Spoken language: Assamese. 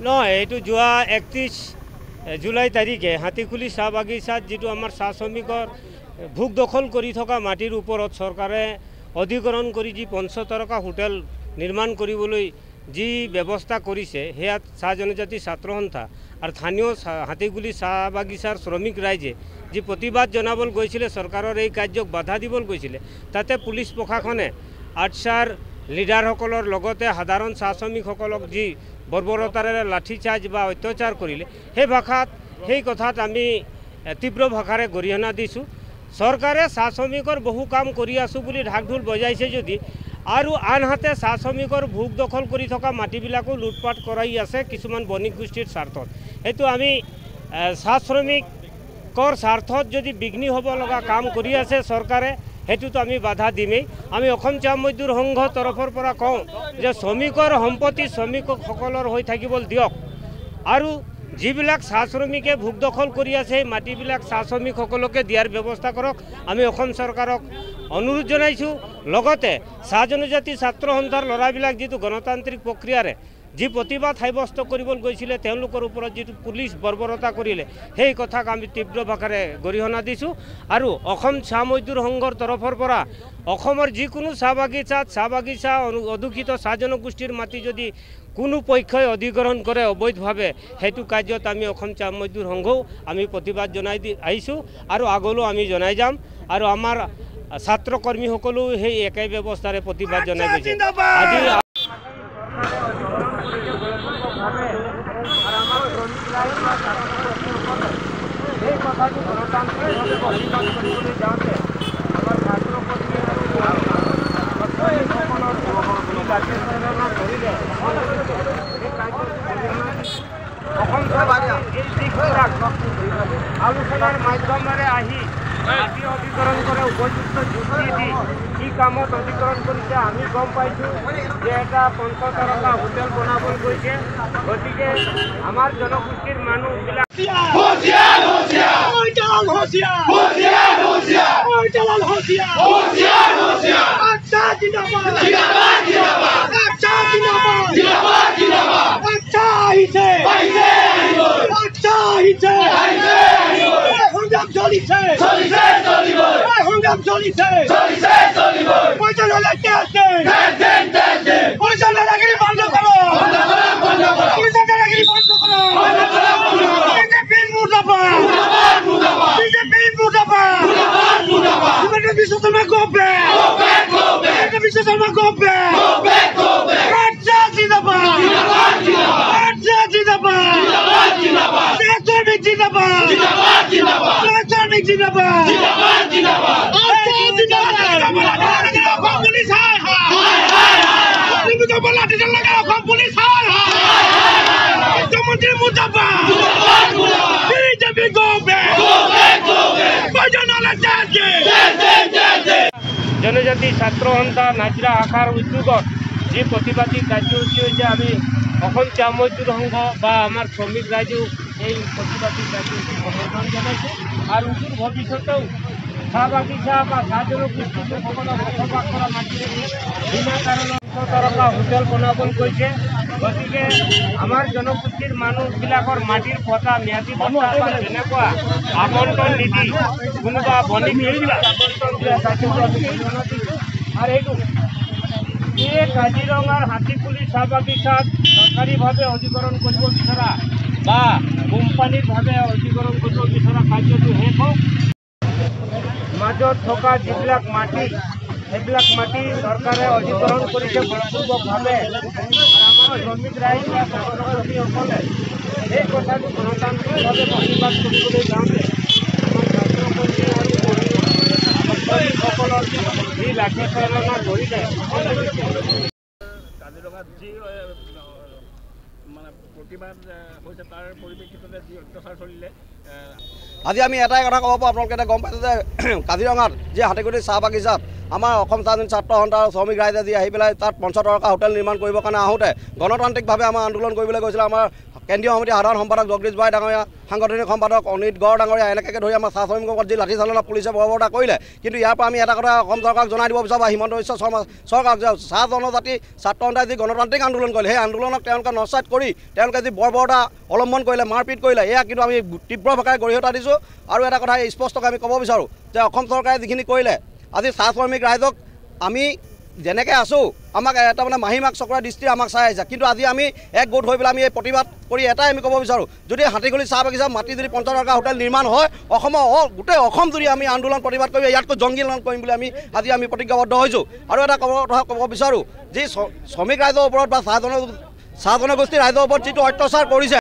নহয়, এইটো যোৱা 31 জুলাই তাৰিখে হাতীখুলি চাহ বাগিচাত যিটো আমাৰ চাহ শ্ৰমিকৰ ভোগ দখল কৰি থকা মাটিৰ ওপৰত চৰকাৰে অধিগ্ৰহণ কৰি যি ৫০ টকা হোটেল নিৰ্মাণ কৰিবলৈ যি ব্যৱস্থা কৰিছে, সেয়া চাহ জনজাতি ছাত্ৰ সন্থা আৰু স্থানীয় হাতীখুলি চাহ বাগিচাৰ শ্ৰমিক ৰাইজে যি প্ৰতিবাদ জনাবলৈ গৈছিলে, চৰকাৰৰ এই কাৰ্যক বাধা দিবলৈ গৈছিলে, তাতে পুলিচ প্ৰশাসনে আৰ্চাৰ লিডাৰসকলৰ লগতে সাধাৰণ চাহ শ্ৰমিকসকলক যি বৰ্বৰতাৰে লাঠিচাৰ্জ বা অত্যাচাৰ কৰিলে, সেই কথাত আমি তীব্ৰ ভাষাৰে গৰিহণা দিছোঁ। চৰকাৰে চাহ শ্ৰমিকৰ বহু কাম কৰি আছোঁ বুলি ঢাক ঢোল বজাইছে যদি আৰু আনহাতে চাহ শ্ৰমিকৰ ভোগ দখল কৰি থকা মাটিবিলাকো লুটপাট কৰাই আছে কিছুমান বণিক গোষ্ঠীৰ স্বাৰ্থত। সেইটো আমি চাহ শ্ৰমিকৰ স্বাৰ্থত যদি বিঘ্নি হ'ব লগা কাম কৰি আছে চৰকাৰে, সেইটোতো আমি বাধা দিমেই। আমি অসম চাহ মজদুৰ সংঘৰ তৰফৰ পৰা কওঁ যে শ্ৰমিকৰ সম্পত্তি শ্ৰমিকসকলৰ হৈ থাকিবলৈ দিয়ক আৰু যিবিলাক চাহ শ্ৰমিকে ভোগ দখল কৰি আছে সেই মাটিবিলাক চাহ শ্ৰমিকসকলকে দিয়াৰ ব্যৱস্থা কৰক। আমি অসম চৰকাৰক অনুৰোধ জনাইছোঁ। লগতে চাহ জনজাতি ছাত্ৰ সন্থাৰ ল'ৰাবিলাক যিটো গণতান্ত্ৰিক প্ৰক্ৰিয়াৰে যি প্ৰতিবাদ সাব্যস্ত কৰিবলৈ গৈছিলে, তেওঁলোকৰ ওপৰত যিটো পুলিচ বৰ্বৰতা কৰিলে, সেই কথাক আমি তীব্ৰ ভাষাৰে গৰিহণা দিছোঁ। আৰু অসম চাহ মজদুৰ সংঘৰ তৰফৰ পৰা অসমৰ যিকোনো চাহ বাগিচা অদূষিত চাহ জনগোষ্ঠীৰ মাটি যদি কোনো পক্ষই অধিগ্ৰহণ কৰে অবৈধভাৱে, সেইটো কাৰ্যত আমি অসম চাহ মজদুৰ সংঘও আমি প্ৰতিবাদ জনাই আহিছোঁ আৰু আগলৈও আমি জনাই যাম। আৰু আমাৰ ছাত্ৰ কৰ্মীসকলেও সেই একেই ব্যৱস্থাৰে প্ৰতিবাদ জনাই গৈছে। আজি এই কথাটো গণতান্ত্ৰিকভাৱে প্ৰতিবাদ কৰিবলৈ যাওঁতে আমাৰ ছাত্ৰ কৰ্মী আৰু আলোচনাৰ মাধ্যমেৰে আহি মাটি অধিগ্ৰহণ কৰে উপযুক্ত যুক্তি দি কি কামত অধিগ্ৰহণ কৰিছে আমি গম পাইছোঁ যে এটা ৫০ টকা হোটেল বনাবলৈ গৈছে। গতিকে আমাৰ জনগোষ্ঠীৰ মানুহবিলাক জনজাতি ছাত্ৰ সন্থা নাজিৰা শাখাৰ উদ্যোগত যি প্ৰতিবাদী কাৰ্যসূচী হৈছে, আমি অসম চাহ মজদুৰ সংঘ বা আমাৰ শ্ৰমিক ৰাইজেও এই প্ৰতিবাদী কাৰ্যসূচী সমৰ্থন জনাইছে। আৰু উত্তৰ ভৱিষ্যতেও চাহ বাগিচা বা চাহ জনগোষ্ঠীসকলক বসবাস কৰা মাটিৰে বিনা কাৰণত তৰকা হোটেল বনাবলৈ গৈছে। গতিকে আমাৰ জনগোষ্ঠীৰ মানুহবিলাকৰ মাটিৰ পটা ম্যাদী পটা বা তেনেকুৱা আবণ্টন নিদি কোনোবা বণিক আবণ্টন দিয়া আৰু এইটো এই কাজিৰঙাৰ হাতীপুলি চাহ বাগিচাত চৰকাৰীভাৱে অধিকৰণ কৰিব বিচৰা বা কোম্পানীৰভাৱে অধিকৰণ কৰিব বিচৰা কাৰ্যটো শেষ হওক। মাজত থকা যিবিলাক মাটি সেইবিলাক মাটি চৰকাৰে অধিকৰণ কৰিছে বলপূৰ্বকভাৱে। আমাৰ শ্ৰমিক ৰাইজ বা ছাত্ৰছাত্ৰীসকলে এই কথাটো গণতান্ত্ৰিকভাৱে প্ৰতিবাদ কৰিবলৈ যাওঁতে আমাৰ ছাত্ৰসকলৰ যি লাঠিচালনা কৰিলে কাজিৰঙাত যি মানে প্ৰতিবাদ হৈছে তাৰ পৰিপ্ৰেক্ষিততে যি অত্যাচাৰ চলিলে আজি আমি এটাই কথা ক'ব পাৰোঁ, আপোনালোকে এতিয়া গম পাইছে যে কাজিৰঙাত যি হাতীকুটি চাহ বাগিচাত আমাৰ অসম স্বাধীন ছাত্ৰ সন্থা আৰু শ্ৰমিক ৰাইজে যি আহি পেলাই তাত ৫০ টকা হোটেল নিৰ্মাণ কৰিবৰ কাৰণে আহোঁতে গণতান্ত্ৰিকভাৱে আমাৰ আন্দোলন কৰিবলৈ গৈছিলে। আমাৰ কেন্দ্ৰীয় সমিতিৰ সাধাৰণ সম্পাদক জগদীশ বৰাই ডাঙৰীয়া, সাংগঠনিক সম্পাদক অনিত গড় ডাঙৰীয়া, এনেকৈ ধৰি আমাৰ চাহ শ্ৰমিকৰ যি লাঠিচালনা পুলিচে বৰ্বৰতা কৰিলে। কিন্তু ইয়াৰ পৰা আমি এটা কথা অসম চৰকাৰক জনাই দিব বিচাৰোঁ বা হিমন্ত বিশ্ব শৰ্মা চৰকাৰক যে চাহ জনজাতি ছাত্ৰ সন্থাই যি গণতান্ত্ৰিক আন্দোলন কৰিলে সেই আন্দোলনক তেওঁলোকে নস্যাৎ কৰি তেওঁলোকে যি বৰ্বৰতা অৱলম্বন কৰিলে, মাৰপিট কৰিলে, এয়া কিন্তু আমি তীব্ৰ ভাষাৰে গৰিহতা দিছোঁ। আৰু এটা কথা স্পষ্টকৈ আমি ক'ব বিচাৰোঁ যে অসম চৰকাৰে যিখিনি কৰিলে আজি চাহ শ্ৰমিক ৰাইজক আমি যেনেকৈ আছোঁ আমাক এটা মানে মাহীমাক চকুৰে দৃষ্টিৰে আমাক চাই আহিছে। কিন্তু আজি আমি এক গোট হৈ পেলাই আমি এই প্ৰতিবাদ কৰি এটাই আমি ক'ব বিচাৰোঁ, যদি হাতীগুলি চাহ বাগিচা মাটি যদি ৫০ টকা হোটেল নিৰ্মাণ হয় অসমৰ গোটেই অসম যদি আমি আন্দোলন প্ৰতিবাদ কৰি ইয়াতকৈ জংগী আন্দোলন কৰিম বুলি আজি আমি প্ৰতিজ্ঞাবদ্ধ হৈছোঁ। আৰু এটা কথা ক'ব বিচাৰোঁ, যি শ্ৰমিক ৰাইজৰ ওপৰত বা চাহ জনগোষ্ঠীৰ ৰাইজৰ ওপৰত যিটো অত্যাচাৰ কৰিছে